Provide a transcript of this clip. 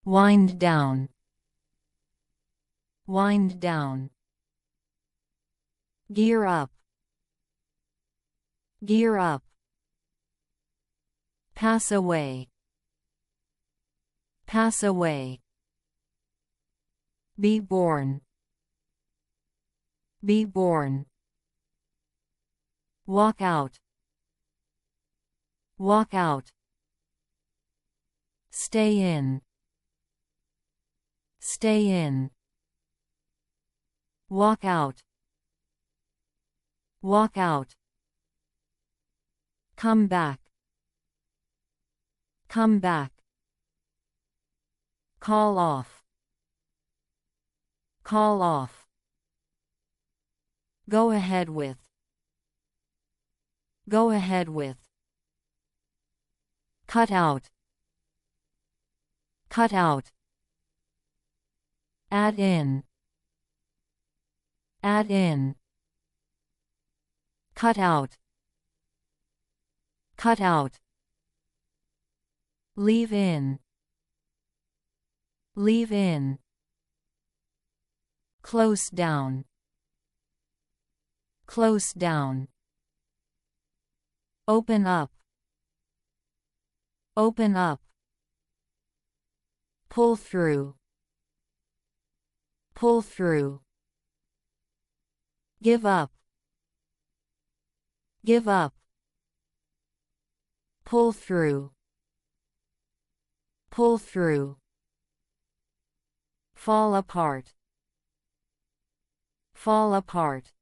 Wind down. Wind down. Gear up. Gear up. Pass away. Pass away. Be born. Be born. Walk out. Walk out. Stay in. Stay in. Walk out. Walk out. Come back. Come back. Call off. Call off. Go ahead with. Go ahead with. Cut out. Cut out. Add in. Add in. Cut out. Cut out. Leave in. Leave in. Close down. Close down. Open up. Open up. Pull through. Pull through. Give up. Give up. Pull through. Pull through. Fall apart. Fall apart.